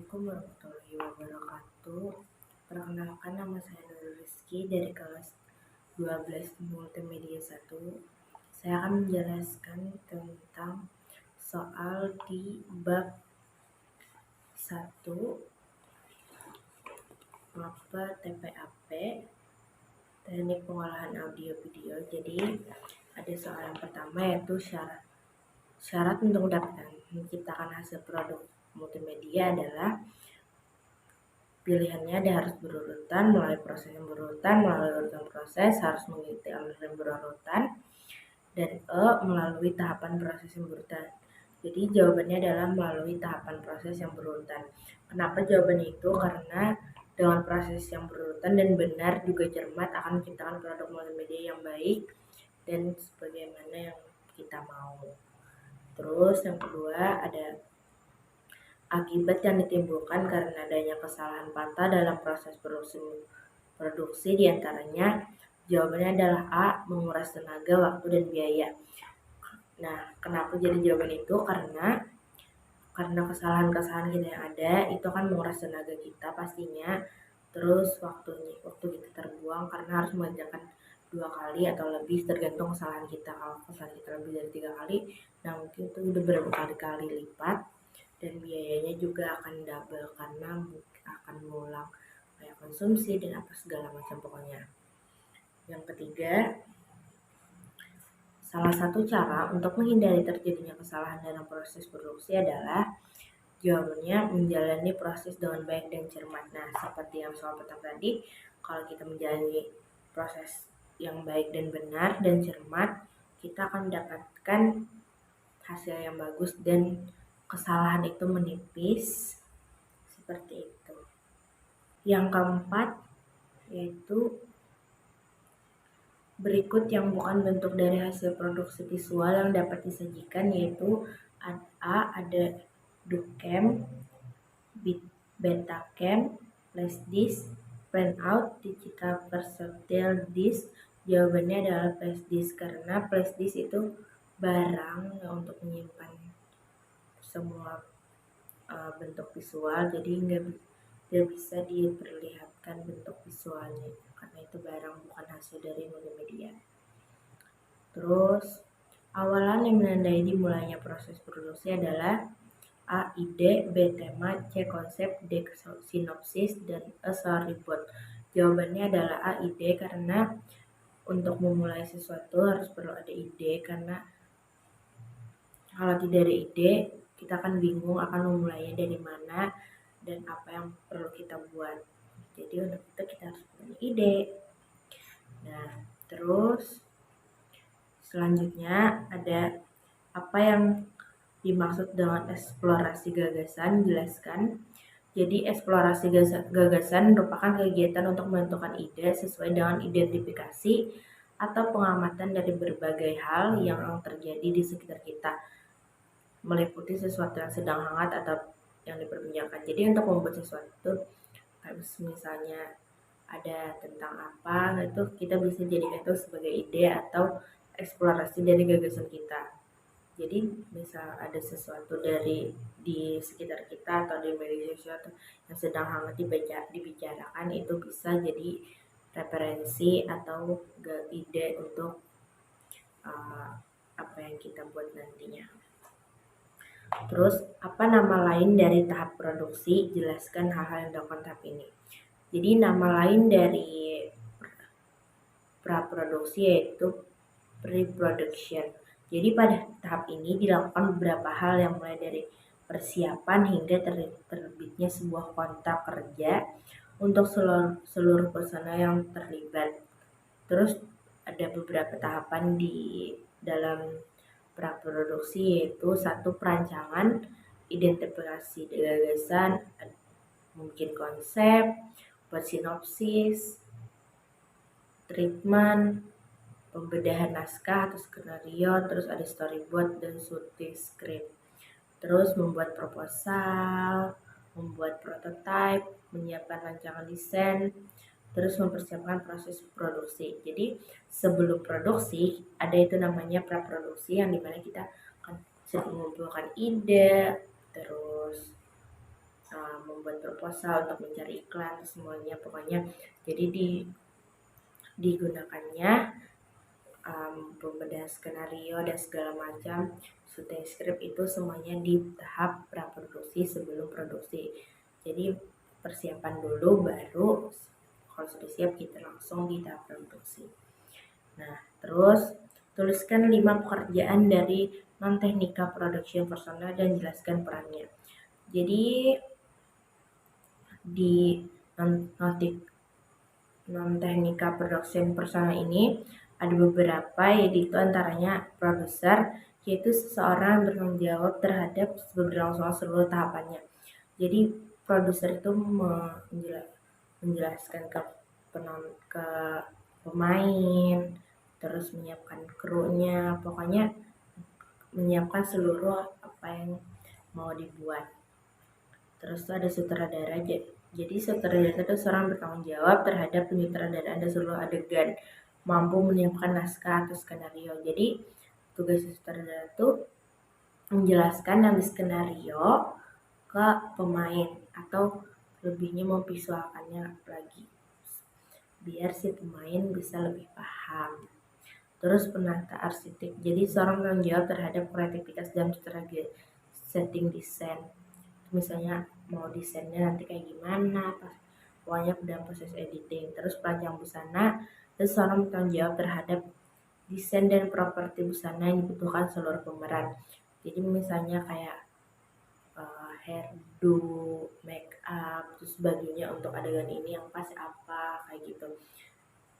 Assalamualaikum warahmatullahi wabarakatuh. Perkenalkan, nama saya Nurul Rizky dari kelas 12 Multimedia 1. Saya akan menjelaskan tentang soal di bab 1 mapa TPAP, teknik pengolahan audio video. Jadi ada soal yang pertama, yaitu syarat untuk menciptakan hasil produk multimedia adalah pilihannya harus berurutan, melalui proses yang berurutan, melalui urutan proses, harus mengikuti alur yang berurutan, dan melalui tahapan proses yang berurutan. Jadi jawabannya adalah melalui tahapan proses yang berurutan. Kenapa jawabannya itu? Karena dengan proses yang berurutan dan benar juga cermat akan menciptakan produk multimedia yang baik dan sebagaimana yang kita mau. Terus yang kedua ada akibat yang ditimbulkan karena adanya kesalahan fatal dalam proses produksi diantaranya jawabannya adalah A. Menguras tenaga, waktu, dan biaya. Nah, kenapa jadi jawaban itu? Karena kesalahan-kesalahan kita yang ada itu kan menguras tenaga kita pastinya. Terus waktu kita terbuang karena harus mengerjakan 2 kali atau lebih tergantung kesalahan kita. Kalau kesalahan kita lebih dari 3 kali, nah mungkin itu udah berkali-kali lipat. Dan biayanya juga akan double karena akan mengulang kayak konsumsi dan apa segala macam pokoknya. Yang ketiga, salah satu cara untuk menghindari terjadinya kesalahan dalam proses produksi adalah jawabannya menjalani proses dengan baik dan cermat. Nah, seperti yang soal pertama tadi, kalau kita menjalani proses yang baik dan benar dan cermat, kita akan mendapatkan hasil yang bagus dan kesalahan itu menipis, seperti itu. Yang keempat yaitu berikut yang bukan bentuk dari hasil produksi visual yang dapat disajikan, yaitu A. Ada ducam, betacam, flashdisk, printout, digital versatile disk. Jawabannya adalah flashdisk karena flashdisk itu barang untuk menyimpan semua bentuk visual, jadi nggak bisa diperlihatkan bentuk visualnya karena itu barang bukan hasil dari multimedia. Terus awalan yang menandai dimulainya proses produksi adalah A. Ide, B. Tema, C. Konsep, D. Sinopsis, dan E. Storyboard. Jawabannya adalah A. Ide karena untuk memulai sesuatu harus perlu ada ide, karena kalau tidak ada ide kita akan bingung akan memulainya dari mana dan apa yang perlu kita buat. Jadi untuk itu kita harus punya ide. Nah, terus selanjutnya ada apa yang dimaksud dengan eksplorasi gagasan, jelaskan. Jadi eksplorasi gagasan merupakan kegiatan untuk menentukan ide sesuai dengan identifikasi atau pengamatan dari berbagai hal yang terjadi di sekitar kita, meliputi sesuatu yang sedang hangat atau yang diperbincangkan. Jadi untuk membuat sesuatu, misalnya ada tentang apa, itu kita bisa jadikan itu sebagai ide atau eksplorasi dari gagasan kita. Jadi misal ada sesuatu dari di sekitar kita atau di media sosial yang sedang hangat dibicarakan, itu bisa jadi referensi atau ide untuk apa yang kita buat nantinya. Terus apa nama lain dari tahap produksi? Jelaskan hal-hal yang dilakukan tahap ini. Jadi nama lain dari praproduksi yaitu pre-production. Jadi pada tahap ini dilakukan beberapa hal yang mulai dari persiapan hingga terbitnya sebuah kontrak kerja untuk seluruh personel yang terlibat. Terus ada beberapa tahapan di dalam praproduksi, yaitu 1. Perancangan, identifikasi gagasan, mungkin konsep, buat sinopsis, treatment, pembedahan naskah atau skenario, terus ada storyboard dan syuting script. Terus membuat proposal, membuat prototype, menyiapkan rancangan desain, terus mempersiapkan proses produksi. Jadi sebelum produksi ada itu namanya praproduksi, yang dimana kita akan mengumpulkan ide, terus membuat proposal, untuk mencari iklan, semuanya pokoknya. Jadi digunakannya pembedahan skenario dan segala macam, syuting script itu semuanya di tahap praproduksi sebelum produksi. Jadi persiapan dulu, baru kalau sudah siap kita langsung di tahap produksi. Nah, terus tuliskan 5 pekerjaan dari non-technical production personnel dan jelaskan perannya. Jadi di non-technical production personnel ini ada beberapa, yaitu antaranya produser, yaitu seseorang yang bertanggung jawab terhadap keberlangsungan seluruh tahapannya. Jadi produser itu menjelaskan ke pemain, terus menyiapkan krunya, pokoknya menyiapkan seluruh apa yang mau dibuat. Terus tuh ada sutradara, jadi sutradara itu seorang bertanggung jawab terhadap penyutradaraan dan seluruh adegan, mampu menyiapkan naskah atau skenario. Jadi tugas sutradara itu menjelaskan dari skenario ke pemain, atau lebihnya memvisualkannya lagi biar si pemain bisa lebih paham. Terus penata arsitek, jadi seorang bertanggung jawab terhadap kreativitas dan strategi setting desain. Misalnya mau desainnya nanti kayak gimana, pokoknya dalam proses editing. Terus perancang busana, terus seorang bertanggung jawab terhadap desain dan properti busana yang dibutuhkan seluruh pemeran. Jadi misalnya kayak hairdo, make up, terus sebagainya untuk adegan ini yang pas apa, kayak gitu.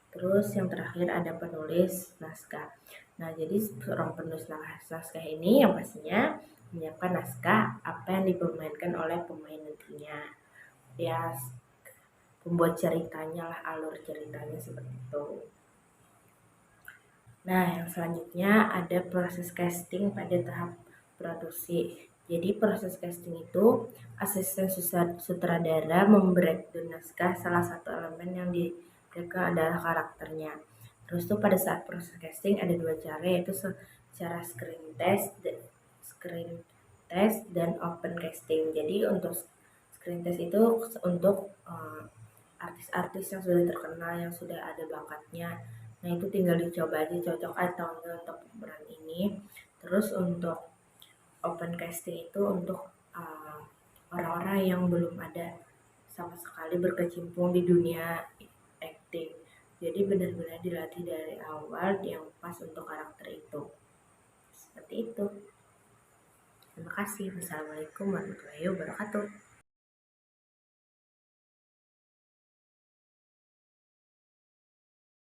Terus yang terakhir ada penulis naskah. Nah, jadi seorang penulis naskah ini yang pastinya menyiapkan naskah apa yang dipermainkan oleh pemain nantinya. Ya, pembuat ceritanya lah, alur ceritanya seperti itu. Nah, yang selanjutnya ada proses casting pada tahap produksi. Jadi proses casting itu asisten sutradara membreakdown naskah, salah satu elemen yang mereka adalah karakternya. Terus tuh pada saat proses casting ada 2 cara, yaitu secara screen test dan open casting. Jadi untuk screen test itu untuk artis-artis yang sudah terkenal, yang sudah ada bakatnya. Nah, itu tinggal dicoba aja cocok atau enggak untuk pemeran ini. Terus untuk open casting itu untuk orang-orang yang belum ada sama sekali berkecimpung di dunia acting. Jadi benar-benar dilatih dari awal yang pas untuk karakter itu. Seperti itu. Terima kasih. Wassalamualaikum warahmatullahi wabarakatuh.